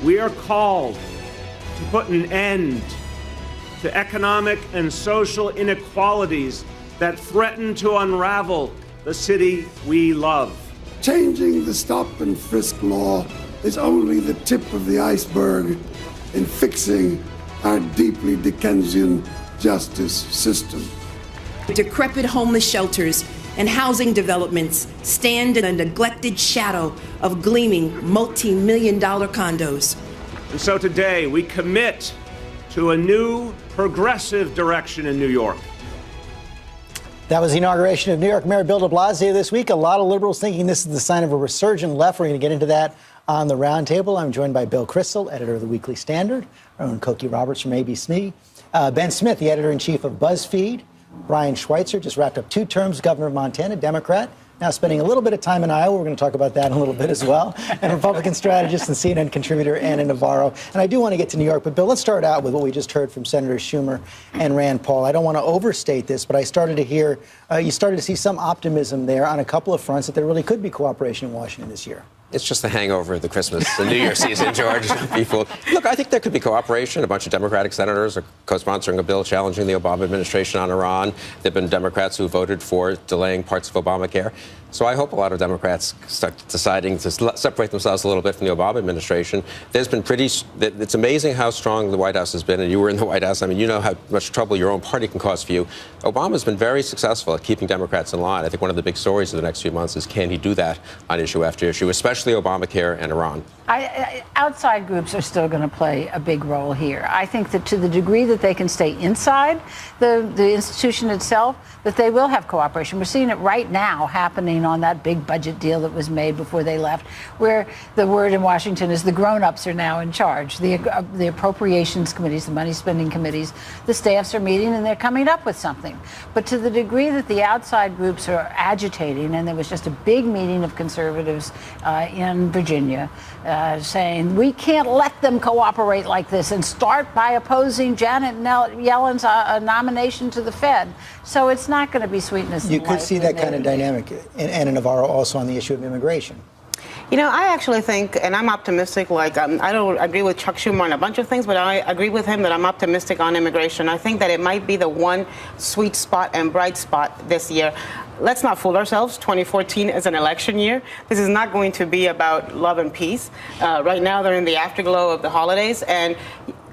we are called to put an end to economic and social inequalities that threaten to unravel the city we love. Changing the stop and frisk law is only the tip of the iceberg in fixing our deeply Dickensian justice system. Decrepit homeless shelters and housing developments stand in a neglected shadow of gleaming multi-million-dollar condos. And so today we commit to a new progressive direction in New York. That was the inauguration of New York Mayor Bill de Blasio this week. A lot of liberals thinking this is the sign of a resurgent left. We're going to get into that on the Roundtable. I'm joined by Bill Kristol, editor of the Weekly Standard, our own Cokie Roberts from ABC, Ben Smith, the editor-in-chief of BuzzFeed, Brian Schweitzer, just wrapped up 2 terms, governor of Montana, Democrat, now spending a little bit of time in Iowa. We're going to talk about that in a little bit as well. And Republican strategist and CNN contributor Anna Navarro. And I do want to get to New York, but Bill, let's start out with what we just heard from Senator Schumer and Rand Paul. I don't want to overstate this, but I started to hear, you started to see some optimism there on a couple of fronts that there really could be cooperation in Washington this year. It's just the hangover of the Christmas and New Year season, George. People, look, I think there could be cooperation. A bunch of Democratic senators are co-sponsoring a bill challenging the Obama administration on Iran. There have been Democrats who voted for delaying parts of Obamacare. So I hope a lot of Democrats start deciding to separate themselves a little bit from the Obama administration. There's been it's amazing how strong the White House has been, and you were in the White House. I mean, you know how much trouble your own party can cause for you. Obama's been very successful at keeping Democrats in line. I think one of the big stories of the next few months is, can he do that on issue after issue, especially Obamacare and Iran? Outside groups are still going to play a big role here. I think that to the degree that they can stay inside the institution itself, that they will have cooperation. We're seeing it right now happening on that big budget deal that was made before they left, where the word in Washington is the grown-ups are now in charge. The appropriations committees, the money spending committees, the staffs are meeting and they're coming up with something. But to the degree that the outside groups are agitating, and there was just a big meeting of conservatives in Virginia saying we can't let them cooperate like this, and start by opposing Janet Yellen's nomination to the Fed. So it's not going to be sweetness. You could see that kind of dynamic in Anna Navarro also on the issue of immigration. You know, I actually think, and I'm optimistic, I don't agree with Chuck Schumer on a bunch of things, but I agree with him that I'm optimistic on immigration. I think that it might be the one sweet spot and bright spot this year. Let's not fool ourselves. 2014 is an election year. This is not going to be about love and peace. Right now, they're in the afterglow of the holidays, and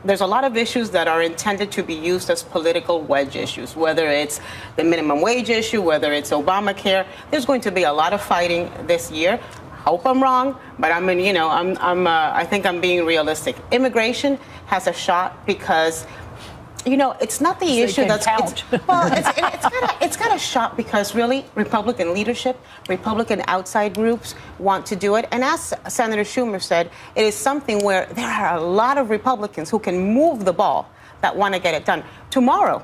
there's a lot of issues that are intended to be used as political wedge issues, whether it's the minimum wage issue, whether it's Obamacare. There's going to be a lot of fighting this year. Hope I'm wrong, but I think I'm being realistic. Immigration has a shot because, you know, it's not the issue that's it's got a shot because really Republican leadership, Republican outside groups want to do it. And as Senator Schumer said, it is something where there are a lot of Republicans who can move the ball that want to get it done. Tomorrow,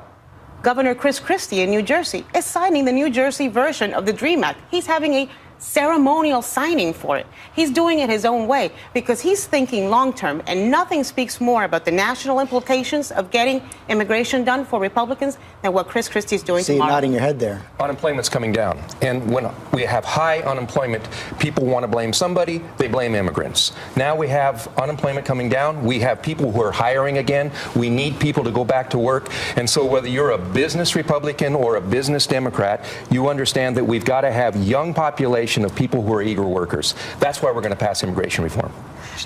Governor Chris Christie in New Jersey is signing the New Jersey version of the DREAM Act. He's having a ceremonial signing for it. He's doing it his own way because he's thinking long term, and nothing speaks more about the national implications of getting immigration done for Republicans than what Chris Christie's doing tomorrow. You're nodding your head there. Unemployment's coming down, and when we have high unemployment, people want to blame somebody. They blame immigrants. Now we have unemployment coming down. We have people who are hiring again. We need people to go back to work. And so whether you're a business Republican or a business Democrat, you understand that we've got to have young population of people who are eager workers. That's why we're going to pass immigration reform.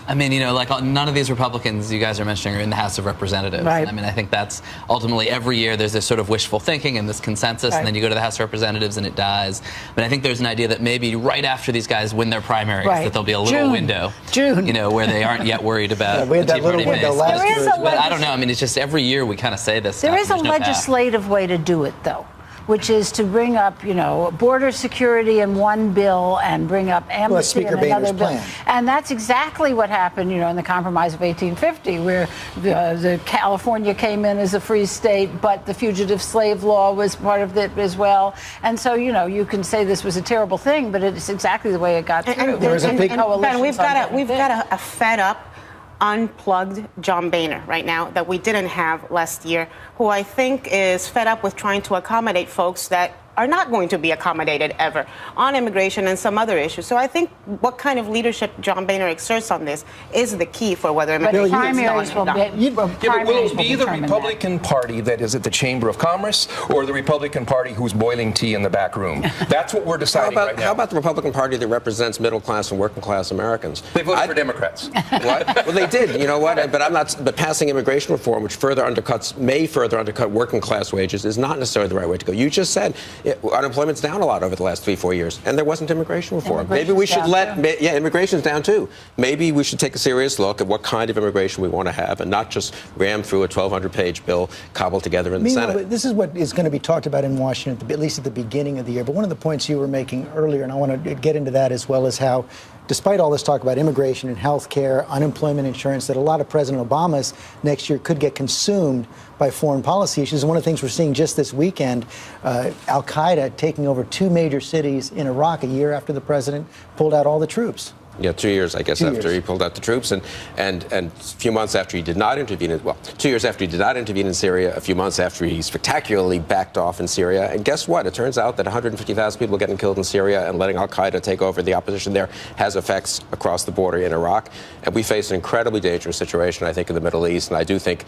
I mean, you know, like none of these Republicans you guys are mentioning are in the House of Representatives. Right. I mean, I think that's ultimately every year there's this sort of wishful thinking and this consensus, right. And then you go to the House of Representatives and it dies. But I think there's an idea that maybe right after these guys win their primaries, right. that there'll be a little window, you know, where they aren't yet worried about we had the that little window last year. But I don't know. I mean, it's just every year we kind of say this. There is a legislative way to do it, though, which is to bring up, you know, border security in one bill and bring up amnesty in another bill. Plan. And that's exactly what happened, you know, in the Compromise of 1850, where the California came in as a free state, but the fugitive slave law was part of it as well. And so, you know, you can say this was a terrible thing, but it's exactly the way it got through. And Ben, we've got a fed up, unplugged John Boehner right now that we didn't have last year, who I think is fed up with trying to accommodate folks that are not going to be accommodated ever on immigration and some other issues. So I think what kind of leadership John Boehner exerts on this is the key for whether immigration primaries will be. But will it be the Republican Party that is at the Chamber of Commerce, or the Republican Party who's boiling tea in the back room? That's what we're deciding right now. How about the Republican Party that represents middle class and working class Americans? They voted for Democrats. What? Well, they did. You know what? But I'm not. But passing immigration reform, which may further undercut working class wages, is not necessarily the right way to go. You just said unemployment's down a lot over the last 3-4 years, and there wasn't immigration reform. Maybe we should immigration's down too. Maybe we should take a serious look at what kind of immigration we want to have, and not just ram through a 1,200-page bill cobbled together in the Senate. This is what is going to be talked about in Washington, at least at the beginning of the year. But one of the points you were making earlier, and I want to get into that as well, as how, despite all this talk about immigration and health care, unemployment insurance, that a lot of President Obama's next year could get consumed by foreign policy issues. One of the things we're seeing just this weekend, al-Qaeda taking over 2 major cities in Iraq a year after the president pulled out all the troops. Yeah, 2 years, I guess, after he pulled out the troops, and a few months after he did not intervene. 2 years after he did not intervene in Syria, a few months after he spectacularly backed off in Syria. And guess what? It turns out that 150,000 people getting killed in Syria and letting al-Qaeda take over the opposition there has effects across the border in Iraq. And we face an incredibly dangerous situation, I think, in the Middle East. And I do think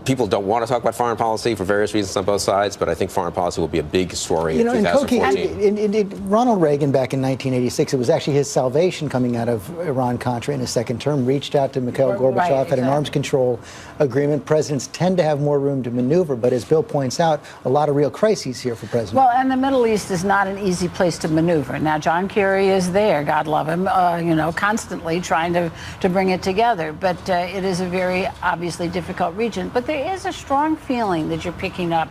people don't want to talk about foreign policy for various reasons on both sides, but I think foreign policy will be a big story in 2014. Ronald Reagan, back in 1986, it was actually his salvation coming out of Iran-Contra in his second term, reached out to Mikhail Gorbachev, had an arms control agreement. Presidents tend to have more room to maneuver, but as Bill points out, a lot of real crises here for President. Well, and the Middle East is not an easy place to maneuver. Now, John Kerry is there, God love him, constantly trying to bring it together. But it is a very obviously difficult region. But there is a strong feeling that you're picking up,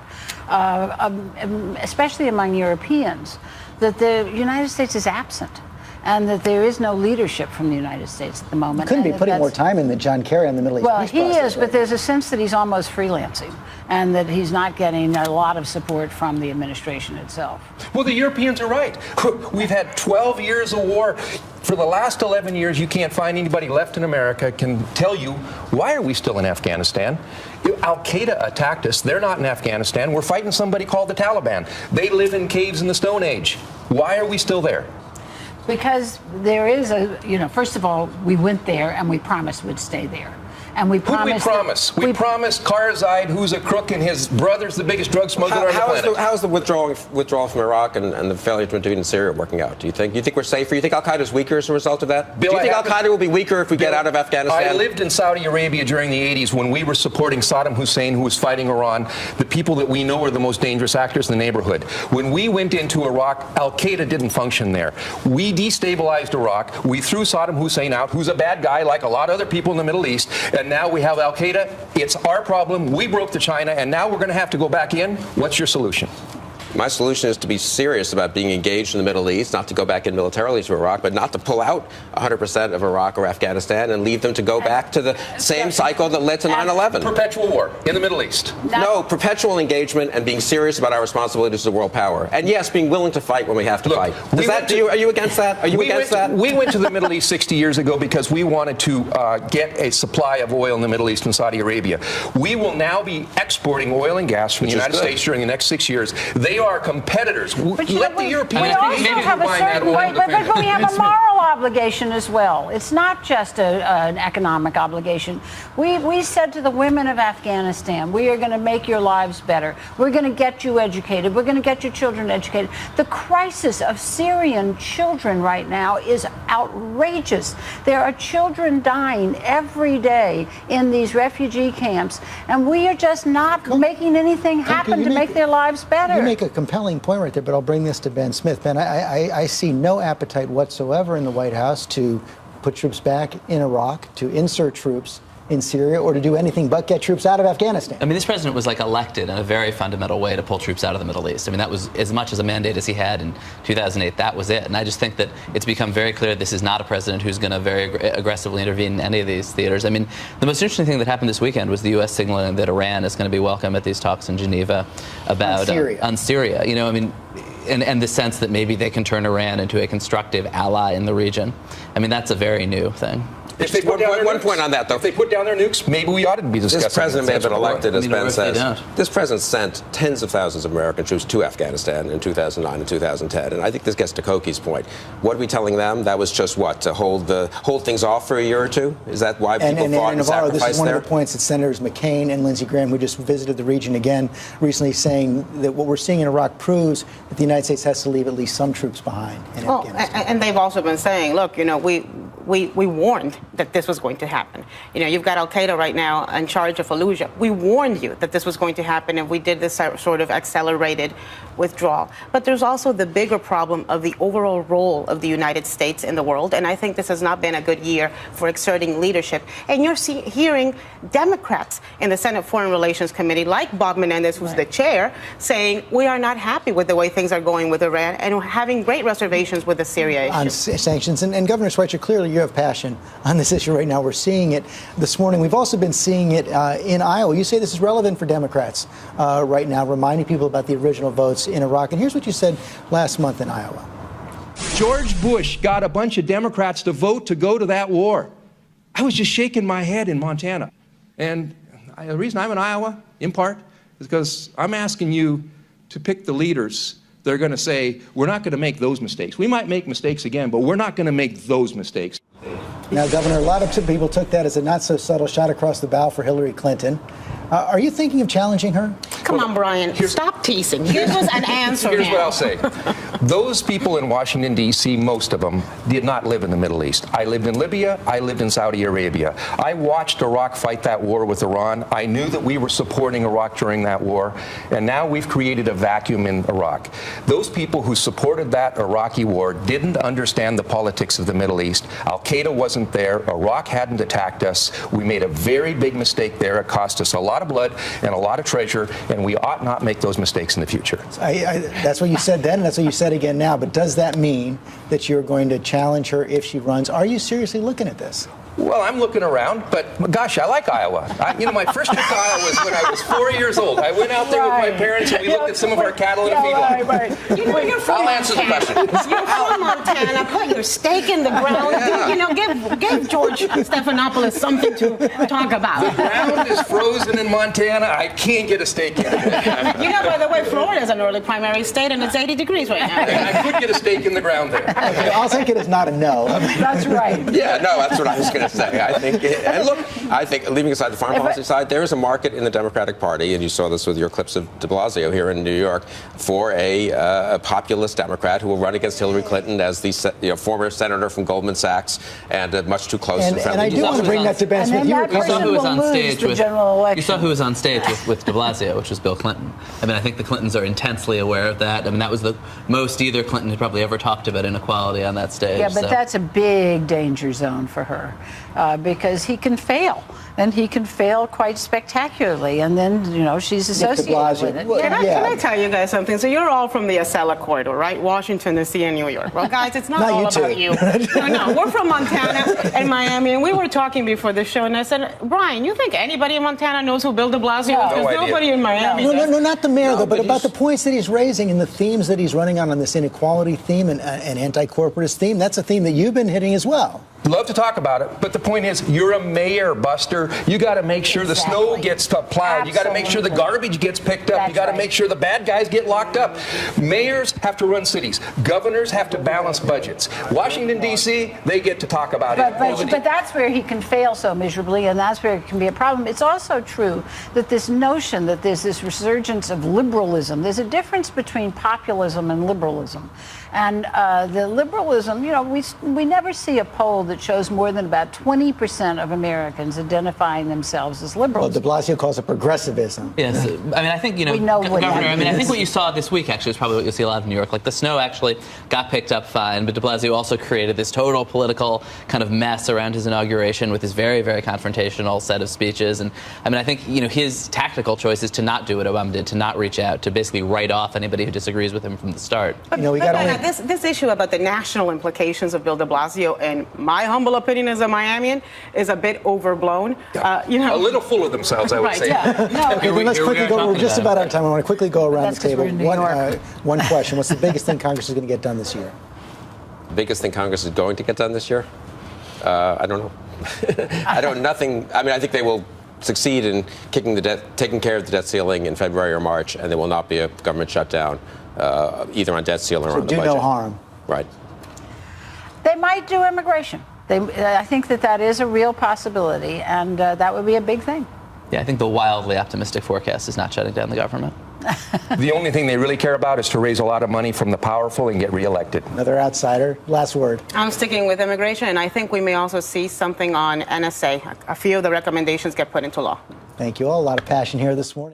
especially among Europeans, that the United States is absent, and that there is no leadership from the United States at the moment. Couldn't be putting more time in than John Kerry on the Middle East peace process. Well, he is, but there's a sense that he's almost freelancing, and that he's not getting a lot of support from the administration itself. Well, the Europeans are right. We've had 12 years of war. For the last 11 years, you can't find anybody left in America can tell you, why are we still in Afghanistan? Al-Qaeda attacked us. They're not in Afghanistan. We're fighting somebody called the Taliban. They live in caves in the Stone Age. Why are we still there? Because there is first of all, we went there and we promised we'd stay there. And we promised. Who did we promise? We promised Karzai, who's a crook, and his brother's the biggest drug smuggler on the planet. How is the withdrawal from Iraq and the failure to intervene in Syria working out? Do you think we're safer? Do you think Al-Qaeda is weaker as a result of that? Do you think Al-Qaeda will be weaker if we get out of Afghanistan? I lived in Saudi Arabia during the 80s when we were supporting Saddam Hussein, who was fighting Iran, the people that we know are the most dangerous actors in the neighborhood. When we went into Iraq, Al-Qaeda didn't function there. We destabilized Iraq. We threw Saddam Hussein out, who's a bad guy like a lot of other people in the Middle East, and now we have Al-Qaeda. It's our problem. We broke to China, and now we're going to have to go back in. What's your solution? My solution is to be serious about being engaged in the Middle East, not to go back in militarily to Iraq, but not to pull out 100% of Iraq or Afghanistan and leave them to go back to the same cycle that led to 9/11. Perpetual war in the Middle East. No, perpetual engagement and being serious about our responsibilities as a world power. And yes, being willing to fight when we have to fight. Are you against that? Are you against that? We went to the Middle East 60 years ago because we wanted to get a supply of oil in the Middle East and Saudi Arabia. We will now be exporting oil and gas from the United States during the next 6 years. They are competitors. Let the Europeans have a certain way, but we have a moral obligation as well. It's not just an economic obligation. We said to the women of Afghanistan, we are going to make your lives better. We're going to get you educated. We're going to get your children educated. The crisis of Syrian children right now is outrageous. There are children dying every day in these refugee camps, and we are just not making anything happen to make their lives better. You make a compelling point right there, but I'll bring this to Ben Smith. Ben, I see no appetite whatsoever in the White House to put troops back in Iraq, to insert troops in Syria, or to do anything but get troops out of Afghanistan. I mean, this president was elected in a very fundamental way to pull troops out of the Middle East. I mean, that was as much as a mandate as he had in 2008. That was it. And I just think that it's become very clear this is not a president who's going to very aggressively intervene in any of these theaters. I mean, the most interesting thing that happened this weekend was the U.S. signaling that Iran is going to be welcome at these talks in Geneva about on Syria. I mean, and the sense that maybe they can turn Iran into a constructive ally in the region. I mean, that's a very new thing. If they put down one point on that, though. If they put down their nukes, maybe we ought to be discussing. This president may have been elected, as Ben says. don't. This president sent tens of thousands of American troops to Afghanistan in 2009 and 2010. And I think this gets to Cokie's point. What are we telling them? That was just what, to hold things off for a year or two? Is that why people fought and Navarro, sacrificed this is one there? of the points that Senators McCain and Lindsey Graham, who just visited the region again recently, saying that what we're seeing in Iraq proves that the United States has to leave at least some troops behind in Afghanistan. And they've also been saying, look, we warned that this was going to happen. You've got Al-Qaeda right now in charge of Fallujah. We warned you that this was going to happen if we did this sort of accelerated withdrawal. But there's also the bigger problem of the overall role of the United States in the world, and I think this has not been a good year for exerting leadership. And you're hearing Democrats in the Senate Foreign Relations Committee, like Bob Menendez, who's the chair, saying we are not happy with the way things are going with Iran and having great reservations with the Syria issue. On sanctions. And Governor Schweitzer, clearly you have passion on this issue right now. We're seeing it this morning. We've also been seeing it in Iowa. You say this is relevant for Democrats right now, reminding people about the original votes in Iraq. And here's what you said last month in Iowa. George Bush got a bunch of Democrats to vote to go to that war. I was just shaking my head in Montana. And the reason I'm in Iowa, in part, is because I'm asking you to pick the leaders. They're going to say, we're not going to make those mistakes. We might make mistakes again, but we're not going to make those mistakes. Now, Governor, a lot of people took that as a not-so-subtle shot across the bow for Hillary Clinton. Are you thinking of challenging her? Come on, Brian. Stop teasing. Here's an answer. Here's what I'll say. Those people in Washington, D.C., most of them, did not live in the Middle East. I lived in Libya. I lived in Saudi Arabia. I watched Iraq fight that war with Iran. I knew that we were supporting Iraq during that war. And now we've created a vacuum in Iraq. Those people who supported that Iraqi war didn't understand the politics of the Middle East. Al-Qaeda wasn't there. Iraq hadn't attacked us. We made a very big mistake there. It cost us a lot of blood and a lot of treasure, and we ought not make those mistakes in the future. That's what you said then, and that's what you said again now. But does that mean that you're going to challenge her if she runs? Are you seriously looking at this? Well, I'm looking around, but gosh, I like Iowa. My first trip to Iowa was when I was 4 years old. I went out there with my parents and we looked at some of our cattle and feedlots. Right. You're from I'll answer the question. You're from Montana. Put your stake in the ground. Give George Stephanopoulos something to talk about. The ground is frozen in Montana. I can't get a stake in it. By the way, Florida is an early primary state and it's 80 degrees right now. And I could get a stake in the ground there. Okay, I'll take it as not a no. That's right. Yeah, no, that's what I was going to say. I think, leaving aside the foreign policy side, there is a market in the Democratic Party, and you saw this with your clips of de Blasio here in New York, for a populist Democrat who will run against Hillary Clinton as the former senator from Goldman Sachs and much too close and friendly. And I do want to bring that to Ben Smith. You saw who was on stage with de Blasio, which was Bill Clinton. I mean, I think the Clintons are intensely aware of that. I mean, that was the most either Clinton had probably ever talked about inequality on that stage. Yeah, but that's a big danger zone for her. Because he can fail, and he can fail quite spectacularly, and then, she's associated with it. Can I tell you guys something? So you're all from the Acela corridor, right? Washington, D.C., and New York. Well, guys, it's not all about you. No, we're from Montana and Miami, and we were talking before the show, and I said, Brian, you think anybody in Montana knows who Bill de Blasio is? Because nobody in Miami does. No, not the mayor, though, but about the points that he's raising and the themes that he's running on this inequality theme and anti-corporatist theme. That's a theme that you've been hitting as well. Love to talk about it, but the point is, you're a mayor, Buster. You got to make sure the snow gets plowed. You got to make sure the garbage gets picked up. You got to make sure the bad guys get locked up. Mayors have to run cities. Governors have to balance budgets. Washington, D.C., they get to talk about it. But that's where he can fail so miserably, and that's where it can be a problem. It's also true that this notion that there's this resurgence of liberalism, there's a difference between populism and liberalism. And the liberalism, we never see a poll that shows more than about 20% of Americans identifying themselves as liberals. Well, de Blasio calls it progressivism. Yes. I mean, I think, Governor, I think what you saw this week actually is probably what you'll see a lot of New York. Like, the snow actually got picked up fine, but de Blasio also created this total political kind of mess around his inauguration with his very, very confrontational set of speeches. And I mean, I think, his tactical choice is to not do what Obama did, to not reach out, to basically write off anybody who disagrees with him from the start. This issue about the national implications of Bill de Blasio, in my humble opinion as a Miamian, is a bit overblown. A little full of themselves, I would say. Yeah. No. Okay, let's quickly go. We're just about out of time. I want to quickly go around the table. One question. What's the biggest thing Congress is going to get done this year? The biggest thing Congress is going to get done this year? I don't know. I don't. Nothing. I mean, I think they will succeed in taking care of the debt ceiling in February or March, and there will not be a government shutdown either on debt ceiling or on the budget. Do no harm. Right. They might do immigration. I think that is a real possibility, and that would be a big thing. Yeah, I think the wildly optimistic forecast is not shutting down the government. The only thing they really care about is to raise a lot of money from the powerful and get reelected. Another outsider. Last word. I'm sticking with immigration, and I think we may also see something on NSA. A few of the recommendations get put into law. Thank you all. A lot of passion here this morning.